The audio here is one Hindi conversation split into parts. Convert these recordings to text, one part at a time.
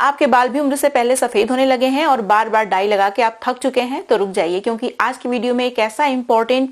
आपके बाल भी उम्र से पहले सफेद होने लगे हैं और बार बार डाई लगा के आप थक चुके हैं तो रुक जाइए, क्योंकि आज की वीडियो में एक ऐसा इंपॉर्टेंट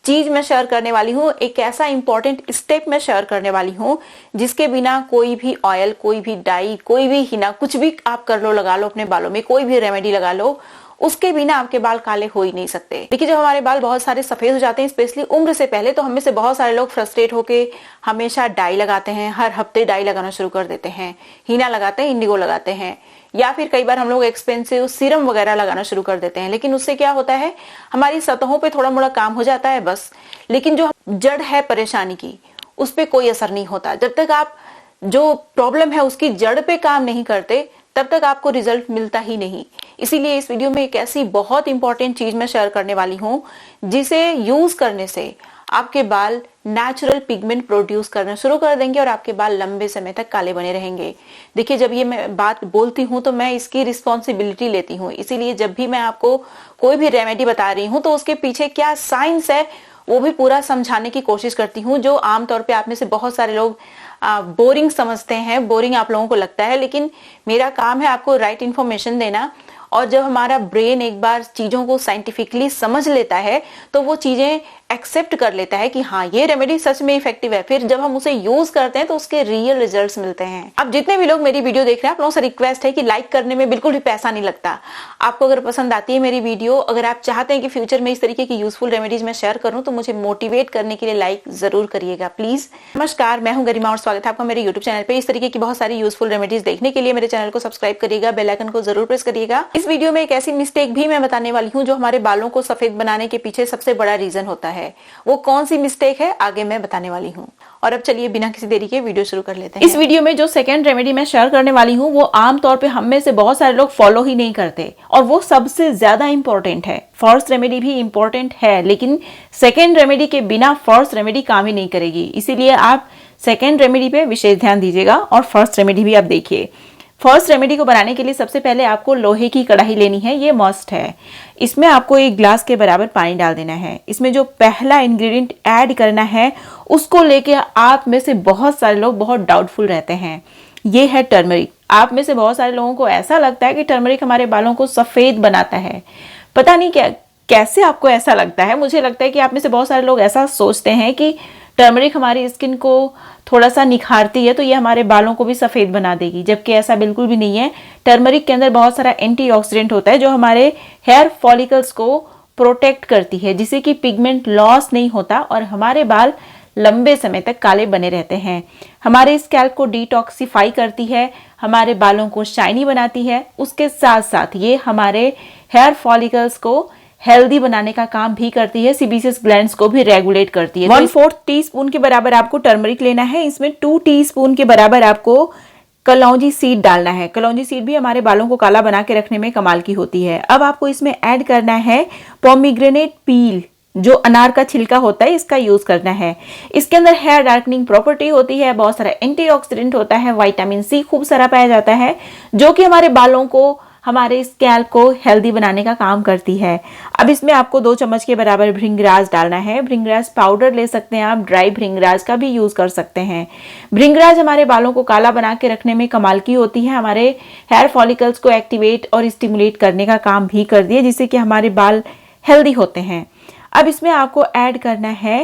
चीज मैं शेयर करने वाली हूँ, एक ऐसा इंपॉर्टेंट स्टेप मैं शेयर करने वाली हूँ जिसके बिना कोई भी ऑयल, कोई भी डाई, कोई भी हिना, कुछ भी आप कर लो, लगा लो अपने बालों में, कोई भी रेमेडी लगा लो, उसके बिना आपके बाल काले हो ही नहीं सकते। देखिए, जब हमारे बाल बहुत सारे सफेद हो जाते हैं, स्पेशली उम्र से पहले, तो हम में से बहुत सारे लोग फ्रस्ट्रेट होके हमेशा डाई लगाते हैं, हर हफ्ते डाई लगाना शुरू कर देते हैं, हीना लगाते हैं, इंडिगो लगाते हैं, या फिर कई बार हम लोग एक्सपेंसिव सीरम वगैरह लगाना शुरू कर देते हैं। लेकिन उससे क्या होता है, हमारी सतहों पे थोड़ा मोड़ा काम हो जाता है बस, लेकिन जो जड़ है परेशानी की, उस पर कोई असर नहीं होता। जब तक आप जो प्रॉब्लम है उसकी जड़ पे काम नहीं करते, तब तक आपको रिजल्ट मिलता ही नहीं। इसीलिए इस वीडियो में एक ऐसी बहुत इंपॉर्टेंट चीज मैं शेयर करने वाली हूँ जिसे यूज करने से आपके बाल नेचुरल पिगमेंट प्रोड्यूस करना शुरू कर देंगे और आपके बाल लंबे समय तक काले बने रहेंगे। देखिए, जब ये मैं बात बोलती हूँ तो मैं इसकी रिस्पॉन्सिबिलिटी लेती हूँ, इसीलिए जब भी मैं आपको कोई भी रेमेडी बता रही हूँ तो उसके पीछे क्या साइंस है वो भी पूरा समझाने की कोशिश करती हूँ, जो आमतौर पे आप में से बहुत सारे लोग बोरिंग समझते हैं, बोरिंग आप लोगों को लगता है। लेकिन मेरा काम है आपको राइट इन्फॉर्मेशन देना, और जब हमारा ब्रेन एक बार चीजों को साइंटिफिकली समझ लेता है तो वो चीजें एक्सेप्ट कर लेता है कि हाँ, ये रेमेडी सच में इफेक्टिव है। फिर जब हम उसे यूज करते हैं तो उसके रियल रिजल्ट्स मिलते हैं। अब जितने भी लोग मेरी वीडियो देख रहे हैं, आप लोगों से रिक्वेस्ट है कि लाइक करने में बिल्कुल भी पैसा नहीं लगता। आपको अगर पसंद आती है मेरी वीडियो, अगर आप चाहते हैं कि फ्यूचर में इस तरीके की यूजफुल रेमेडीज मैं शेयर करूं, तो मुझे मोटिवेट करने के लिए लाइक जरूर करिएगा प्लीज। नमस्कार, मैं हूं गरिमा और स्वागत है आपका मेरे यूट्यूब चैनल पे। इस तरीके की बहुत सारी यूजफुल रेमेडीज देखने के लिए मेरे चैनल को सब्सक्राइब करिएगा, बेल आइकन को जरूर प्रेस करिएगा। इस वीडियो में एक ऐसी मिस्टेक भी मैं बताने वाली हूँ जो हमारे बालों को सफेद बनाने के पीछे सबसे बड़ा रीजन होता है। वो कौन सी मिस्टेक है आगे मैं बताने वाली हूँ। और अब चलिए बिना किसी देरी के वीडियो शुरू कर लेते हैं। इस वीडियो में जो सेकंड रेमेडी मैं शेयर करने वाली हूँ वो आमतौर पे हम में से बहुत सारे लोग फॉलो ही नहीं करते, और वो सबसे ज्यादा इंपॉर्टेंट है। फर्स्ट रेमेडी भी इंपॉर्टेंट है, लेकिन सेकंड रेमेडी के बिना फर्स्ट रेमेडी काम ही नहीं करेगी। इसीलिए आप सेकंड रेमेडी पे विशेष ध्यान दीजिएगा और फर्स्ट रेमेडी भी आप देखिए। फर्स्ट रेमेडी को बनाने के लिए सबसे पहले आपको लोहे की कढ़ाई लेनी है, ये मस्ट है। इसमें आपको 1 ग्लास के बराबर पानी डाल देना है। इसमें जो पहला इंग्रेडिएंट ऐड करना है उसको लेके आप में से बहुत सारे लोग बहुत डाउटफुल रहते हैं, ये है टर्मरिक। आप में से बहुत सारे लोगों को ऐसा लगता है कि टर्मरिक हमारे बालों को सफेद बनाता है। पता नहीं क्या कैसे आपको ऐसा लगता है। मुझे लगता है कि आप में से बहुत सारे लोग ऐसा सोचते हैं कि टर्मरिक हमारी स्किन को थोड़ा सा निखारती है तो ये हमारे बालों को भी सफेद बना देगी, जबकि ऐसा बिल्कुल भी नहीं है। टर्मरिक के अंदर बहुत सारा एंटीऑक्सीडेंट होता है जो हमारे हेयर फॉलिकल्स को प्रोटेक्ट करती है, जिससे कि पिगमेंट लॉस नहीं होता और हमारे बाल लंबे समय तक काले बने रहते हैं। हमारे स्कैल्प को डिटॉक्सिफाई करती है, हमारे बालों को शाइनी बनाती है। उसके साथ साथ ये हमारे हेयर फॉलिकल्स को हेल्दी बनाने का काम भी करती है, सीबेसियस ग्लैंड्स को भी रेगुलेट करती है। 1/4 टीस्पून के बराबर आपको टर्मरिक लेना है। इसमें 2 टीस्पून के बराबर आपको कलौंजी सीड डालना है। कलौंजी सीड भी हमारे बालों को काला बना के रखने में कमाल की होती है। अब आपको इसमें ऐड करना है पोमीग्रेनेट पील, जो अनार का छिलका होता है, इसका यूज करना है। इसके अंदर हेयर डार्कनिंग प्रॉपर्टी होती है, बहुत सारा एंटीऑक्सीडेंट होता है, विटामिन सी खूब सारा पाया जाता है, जो कि हमारे बालों को, हमारे स्कैल्प को हेल्दी बनाने का काम करती है। अब इसमें आपको 2 चम्मच के बराबर भृंगराज डालना है। भृंगराज पाउडर ले सकते हैं आप, ड्राई भृंगराज का भी यूज कर सकते हैं। भृंगराज हमारे बालों को काला बना के रखने में कमाल की होती है, हमारे हेयर फॉलिकल्स को एक्टिवेट और स्टिमुलेट करने का काम भी करती है, जिससे कि हमारे बाल हेल्दी होते हैं। अब इसमें आपको ऐड करना है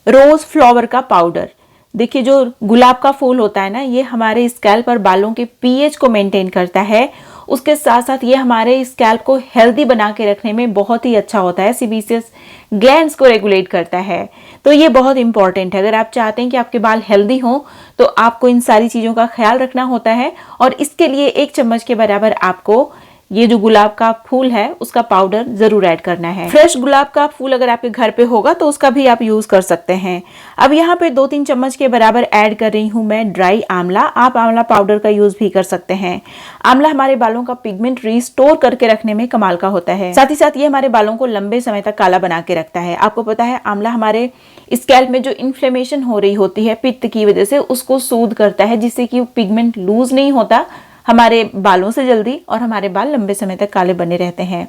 रोज फ्लावर का पाउडर। देखिए, जो गुलाब का फूल होता है ना, ये हमारे स्कैल्प और बालों के पीएच को मेंटेन करता है। उसके साथ साथ ये हमारे स्कैल्प को हेल्दी बना के रखने में बहुत ही अच्छा होता है, सीबेसियस ग्लैंड्स को रेगुलेट करता है। तो ये बहुत इंपॉर्टेंट है। अगर आप चाहते हैं कि आपके बाल हेल्दी हों तो आपको इन सारी चीज़ों का ख्याल रखना होता है, और इसके लिए 1 चम्मच के बराबर आपको ये जो गुलाब का फूल है उसका पाउडर जरूर ऐड करना है। फ्रेश गुलाब का फूल अगर आपके घर पे होगा तो उसका भी आप यूज कर सकते हैं। अब यहाँ पे 2-3 चम्मच के बराबर ऐड कर रही हूँ मैं ड्राई आंवला। आप आंवला पाउडर का यूज भी कर सकते हैं। आंवला हमारे बालों का पिगमेंट रिस्टोर करके रखने में कमाल का होता है। साथ ही साथ ये हमारे बालों को लंबे समय तक काला बना के रखता है। आपको पता है, आंवला हमारे स्कैल्प में जो इन्फ्लेमेशन हो रही होती है पित्त की वजह से, उसको सूद करता है, जिससे कि पिगमेंट लूज नहीं होता हमारे बालों से जल्दी, और हमारे बाल लंबे समय तक काले बने रहते हैं।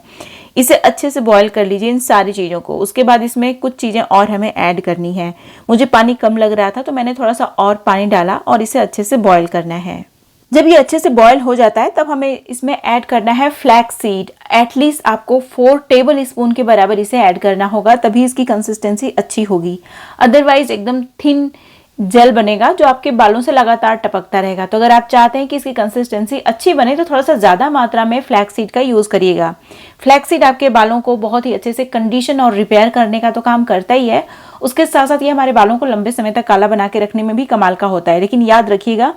इसे अच्छे से बॉईल कर लीजिए इन सारी चीज़ों को। उसके बाद इसमें कुछ चीज़ें और हमें ऐड करनी है। मुझे पानी कम लग रहा था तो मैंने थोड़ा सा और पानी डाला और इसे अच्छे से बॉईल करना है। जब ये अच्छे से बॉयल हो जाता है तब हमें इसमें ऐड करना है फ्लैक्स सीड। एटलीस्ट आपको 4 टेबल स्पून के बराबर इसे ऐड करना होगा, तभी इसकी कंसिस्टेंसी अच्छी होगी। अदरवाइज एकदम थिन जेल बनेगा जो आपके बालों से लगातार टपकता रहेगा। तो अगर आप चाहते हैं कि इसकी कंसिस्टेंसी अच्छी बने तो थोड़ा सा ज़्यादा मात्रा में फ्लैक्स सीड का यूज़ करिएगा। फ्लैक्स सीड आपके बालों को बहुत ही अच्छे से कंडीशन और रिपेयर करने का तो काम करता ही है, उसके साथ साथ ये हमारे बालों को लंबे समय तक काला बना के रखने में भी कमाल का होता है। लेकिन याद रखिएगा,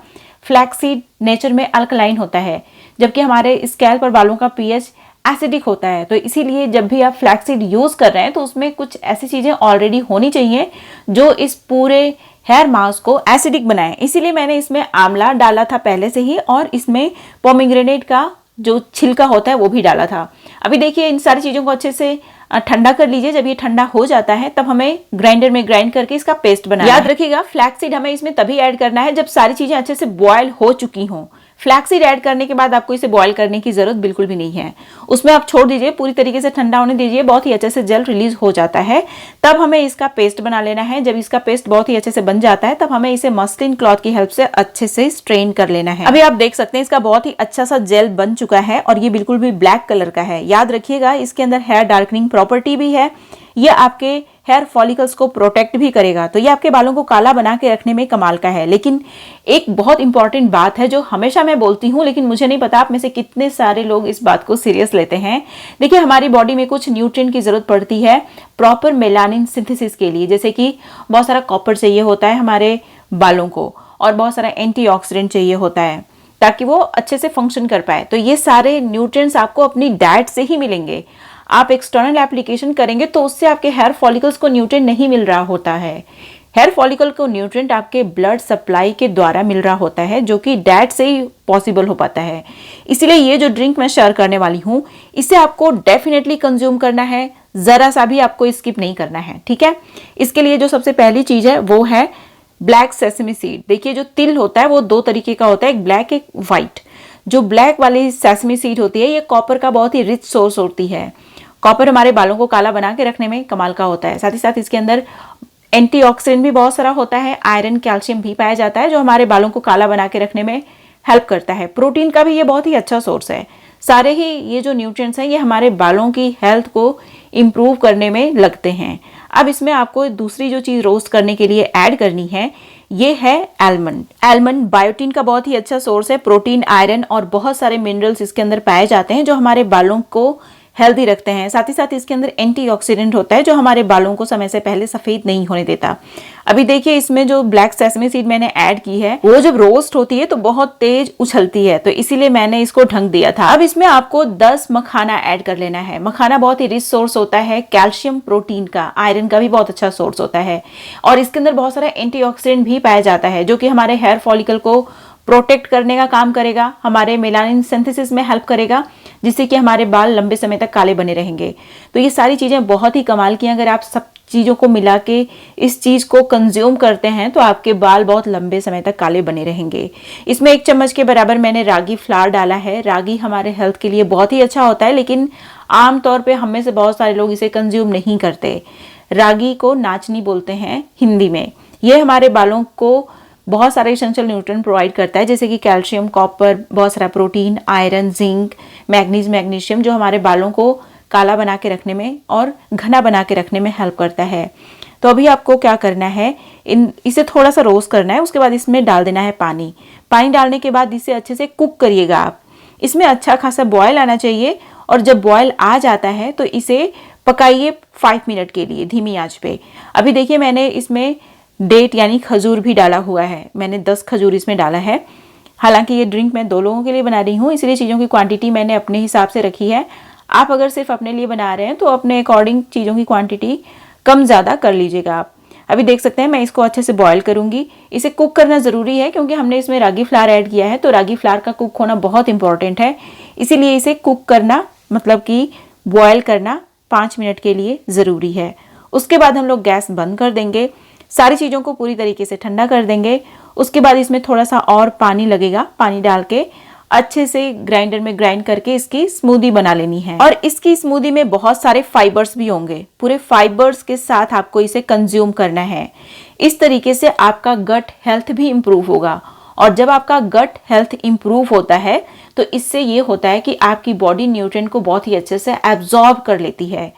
फ्लैक्स सीड नेचर में अल्कलाइन होता है, जबकि हमारे स्कैल्प और बालों का पीएच एसिडिक होता है। तो इसीलिए जब भी आप फ्लैक्स सीड यूज़ कर रहे हैं तो उसमें कुछ ऐसी चीज़ें ऑलरेडी होनी चाहिए जो इस पूरे हेयर मास्क को एसिडिक बनाए। इसीलिए मैंने इसमें आंवला डाला था पहले से ही, और इसमें पोमीग्रेनेट का जो छिलका होता है वो भी डाला था। अभी देखिए, इन सारी चीज़ों को अच्छे से ठंडा कर लीजिए। जब ये ठंडा हो जाता है तब हमें ग्राइंडर में ग्राइंड करके इसका पेस्ट बनाना है। याद रखिएगा, फ्लैक्स सीड हमें इसमें तभी ऐड करना है जब सारी चीजें अच्छे से बॉयल हो चुकी हों। फ्लैक्स सीड ऐड करने के बाद आपको इसे बॉयल करने की जरूरत बिल्कुल भी नहीं है। उसमें आप छोड़ दीजिए, पूरी तरीके से ठंडा होने दीजिए, बहुत ही अच्छे से जेल रिलीज हो जाता है। तब हमें इसका पेस्ट बना लेना है। जब इसका पेस्ट बहुत ही अच्छे से बन जाता है तब हमें इसे मस्लिन क्लॉथ की हेल्प से अच्छे से स्ट्रेन कर लेना है। अभी आप देख सकते हैं इसका बहुत ही अच्छा सा जेल बन चुका है और ये बिल्कुल भी ब्लैक कलर का है। याद रखिएगा, इसके अंदर हेयर डार्कनिंग प्रॉपर्टी भी है। ये आपके हेयर फॉलिकल्स को प्रोटेक्ट भी करेगा, तो ये आपके बालों को काला बना के रखने में कमाल का है। लेकिन एक बहुत इंपॉर्टेंट बात है जो हमेशा मैं बोलती हूँ, लेकिन मुझे नहीं पता आप में से कितने सारे लोग इस बात को सीरियस लेते हैं। देखिए, हमारी बॉडी में कुछ न्यूट्रिएंट की जरूरत पड़ती है प्रॉपर मेलानिन सिंथेसिस के लिए, जैसे कि बहुत सारा कॉपर चाहिए होता है हमारे बालों को, और बहुत सारा एंटीऑक्सीडेंट चाहिए होता है ताकि वो अच्छे से फंक्शन कर पाए। तो ये सारे न्यूट्रिएंट्स आपको अपनी डाइट से ही मिलेंगे। आप एक्सटर्नल एप्लीकेशन करेंगे तो उससे आपके हेयर फॉलिकल्स को न्यूट्रिएंट नहीं मिल रहा होता है। हेयर फॉलिकल को न्यूट्रिएंट आपके ब्लड सप्लाई के द्वारा मिल रहा होता है, जो कि डाइट से ही पॉसिबल हो पाता है। इसीलिए ये जो ड्रिंक मैं शेयर करने वाली हूँ, इसे आपको डेफिनेटली कंज्यूम करना है, जरा सा भी आपको स्किप नहीं करना है, ठीक है। इसके लिए जो सबसे पहली चीज है वो है ब्लैक सेसमी सीड। देखिए, जो तिल होता है वो 2 तरीके का होता है, एक ब्लैक एक व्हाइट। जो ब्लैक वाली सेसमी सीड होती है ये कॉपर का बहुत ही रिच सोर्स होती है। कॉपर हमारे बालों को काला बना के रखने में कमाल का होता है। साथ ही साथ इसके अंदर एंटीऑक्सीडेंट भी बहुत सारा होता है, आयरन कैल्शियम भी पाया जाता है जो हमारे बालों को काला बना के रखने में हेल्प करता है। प्रोटीन का भी ये बहुत ही अच्छा सोर्स है। सारे ही ये जो न्यूट्रिएंट्स हैं ये हमारे बालों की हेल्थ को इम्प्रूव करने में लगते हैं। अब इसमें आपको दूसरी जो चीज रोस्ट करने के लिए ऐड करनी है ये है आलमंड। आलमंड बायोटीन का बहुत ही अच्छा सोर्स है। प्रोटीन, आयरन और बहुत सारे मिनरल्स इसके अंदर पाए जाते हैं जो हमारे बालों को हेल्दी रखते हैं। साथ ही साथ इसके अंदर एंटीऑक्सीडेंट होता है जो हमारे बालों को समय से पहले सफेद नहीं होने देता। अभी देखिए, इसमें जो ब्लैक सेसमी सीड मैंने ऐड की है वो जब रोस्ट होती है तो बहुत तेज उछलती है, तो इसीलिए मैंने इसको ढक दिया था। अब इसमें आपको 10 मखाना ऐड कर लेना है। मखाना बहुत ही रिच सोर्स होता है कैल्शियम, प्रोटीन का, आयरन का भी बहुत अच्छा सोर्स होता है, और इसके अंदर बहुत सारा एंटीऑक्सीडेंट भी पाया जाता है जो कि हमारे हेयर फॉलिकल को प्रोटेक्ट करने का काम करेगा, हमारे मेलानिन सिंथेसिस में हेल्प करेगा, जिससे कि हमारे बाल लंबे समय तक काले बने रहेंगे। तो ये सारी चीजें बहुत ही कमाल की हैं। अगर आप सब चीजों को मिला के इस चीज को कंज्यूम करते हैं तो आपके बाल बहुत लंबे समय तक काले बने रहेंगे। इसमें 1 चम्मच के बराबर मैंने रागी फ्लावर डाला है। रागी हमारे हेल्थ के लिए बहुत ही अच्छा होता है, लेकिन आमतौर पर हम में से बहुत सारे लोग इसे कंज्यूम नहीं करते। रागी को नाचनी बोलते हैं हिंदी में। ये हमारे बालों को बहुत सारे एसेंशियल न्यूट्रिएंट प्रोवाइड करता है, जैसे कि कैल्शियम, कॉपर, बहुत सारा प्रोटीन, आयरन, जिंक, मैग्नीशियम, जो हमारे बालों को काला बना के रखने में और घना बना के रखने में हेल्प करता है। तो अभी आपको क्या करना है, इसे थोड़ा सा रोस्ट करना है। उसके बाद इसमें डाल देना है पानी। पानी डालने के बाद इसे अच्छे से कुक करिएगा आप। इसमें अच्छा खासा बॉयल आना चाहिए, और जब बॉयल आ जाता है तो इसे पकाइए 5 मिनट के लिए धीमी आंच पे। अभी देखिए, मैंने इसमें डेट यानी खजूर भी डाला हुआ है। मैंने 10 खजूर इसमें डाला है। हालांकि ये ड्रिंक मैं 2 लोगों के लिए बना रही हूँ, इसलिए चीज़ों की क्वांटिटी मैंने अपने हिसाब से रखी है। आप अगर सिर्फ अपने लिए बना रहे हैं तो अपने अकॉर्डिंग चीज़ों की क्वांटिटी कम ज़्यादा कर लीजिएगा आप। अभी देख सकते हैं मैं इसको अच्छे से बॉयल करूंगी। इसे कुक करना ज़रूरी है क्योंकि हमने इसमें रागी फ्लावर ऐड किया है, तो रागी फ्लावर का कुक होना बहुत इंपॉर्टेंट है। इसीलिए इसे कुक करना मतलब कि बॉयल करना 5 मिनट के लिए ज़रूरी है। उसके बाद हम लोग गैस बंद कर देंगे, सारी चीज़ों को पूरी तरीके से ठंडा कर देंगे। उसके बाद इसमें थोड़ा सा और पानी लगेगा। पानी डाल के अच्छे से ग्राइंडर में ग्राइंड करके इसकी स्मूदी बना लेनी है। और इसकी स्मूदी में बहुत सारे फाइबर्स भी होंगे। पूरे फाइबर्स के साथ आपको इसे कंज्यूम करना है। इस तरीके से आपका गट हेल्थ भी इंप्रूव होगा और जब आपका गट हेल्थ इंप्रूव होता है तो इससे ये होता है कि आपकी बॉडी न्यूट्रिएंट को बहुत ही अच्छे से एब्जॉर्ब कर लेती है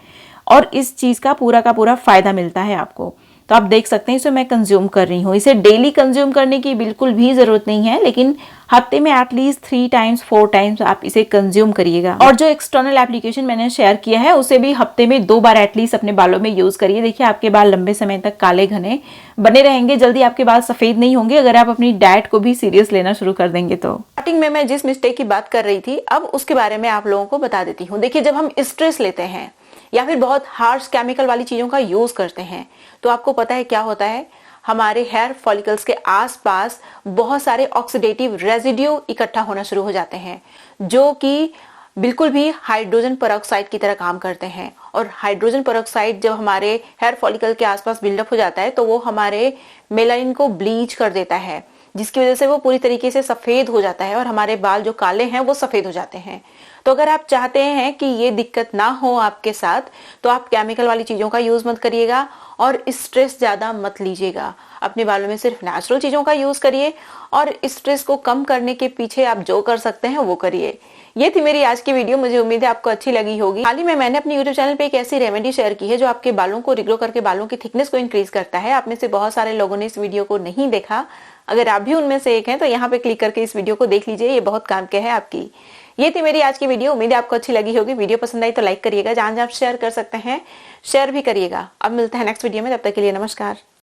और इस चीज का पूरा फायदा मिलता है आपको। तो आप देख सकते हैं इसे मैं कंज्यूम कर रही हूँ। इसे डेली कंज्यूम करने की बिल्कुल भी जरूरत नहीं है, लेकिन हफ्ते में एटलीस्ट 3 टाइम्स 4 टाइम्स आप इसे कंज्यूम करिएगा। और जो एक्सटर्नल एप्लीकेशन मैंने शेयर किया है उसे भी हफ्ते में 2 बार एटलीस्ट अपने बालों में यूज करिए। देखिए आपके बाल लंबे समय तक काले घने बने रहेंगे, जल्दी आपके बाल सफेद नहीं होंगे अगर आप अपनी डाइट को भी सीरियस लेना शुरू कर देंगे। तो स्टार्टिंग में मैं जिस मिस्टेक की बात कर रही थी अब उसके बारे में आप लोगों को बता देती हूँ। देखिए जब हम स्ट्रेस लेते हैं या फिर बहुत हार्श केमिकल वाली चीजों का यूज करते हैं तो आपको पता है क्या होता है, हमारे हेयर फॉलिकल्स के आसपास बहुत सारे ऑक्सीडेटिव रेजिड्यू इकट्ठा होना शुरू हो जाते हैं जो कि बिल्कुल भी हाइड्रोजन पेरोक्साइड की तरह काम करते हैं। और हाइड्रोजन पेरोक्साइड जब हमारे हेयर फॉलिकल के आसपास बिल्डअप हो जाता है तो वो हमारे मेलानिन को ब्लीच कर देता है, जिसकी वजह से वो पूरी तरीके से सफेद हो जाता है और हमारे बाल जो काले हैं वो सफेद हो जाते हैं। तो अगर आप चाहते हैं कि ये दिक्कत ना हो आपके साथ तो आप केमिकल वाली चीजों का यूज मत करिएगा और स्ट्रेस ज्यादा मत लीजिएगा। अपने बालों में सिर्फ नेचुरल चीजों का यूज करिए और स्ट्रेस को कम करने के पीछे आप जो कर सकते हैं वो करिए। ये थी मेरी आज की वीडियो, मुझे उम्मीद है आपको अच्छी लगी होगी। हाल ही में मैंने अपने यूट्यूब चैनल पे एक ऐसी रेमेडी शेयर की है जो आपके बालों को रिग्रो करके बालों की थिकनेस को इंक्रीज करता है। आप में से बहुत सारे लोगों ने इस वीडियो को नहीं देखा, अगर आप भी उनमें से एक हैं तो यहाँ पे क्लिक करके इस वीडियो को देख लीजिए, ये बहुत काम के है आपकी। ये थी मेरी आज की वीडियो, उम्मीद है आपको अच्छी लगी होगी। वीडियो पसंद आई तो लाइक करिएगा, जहां जहां शेयर कर सकते हैं शेयर भी करिएगा। अब मिलते हैं नेक्स्ट वीडियो में, तब तक के लिए नमस्कार।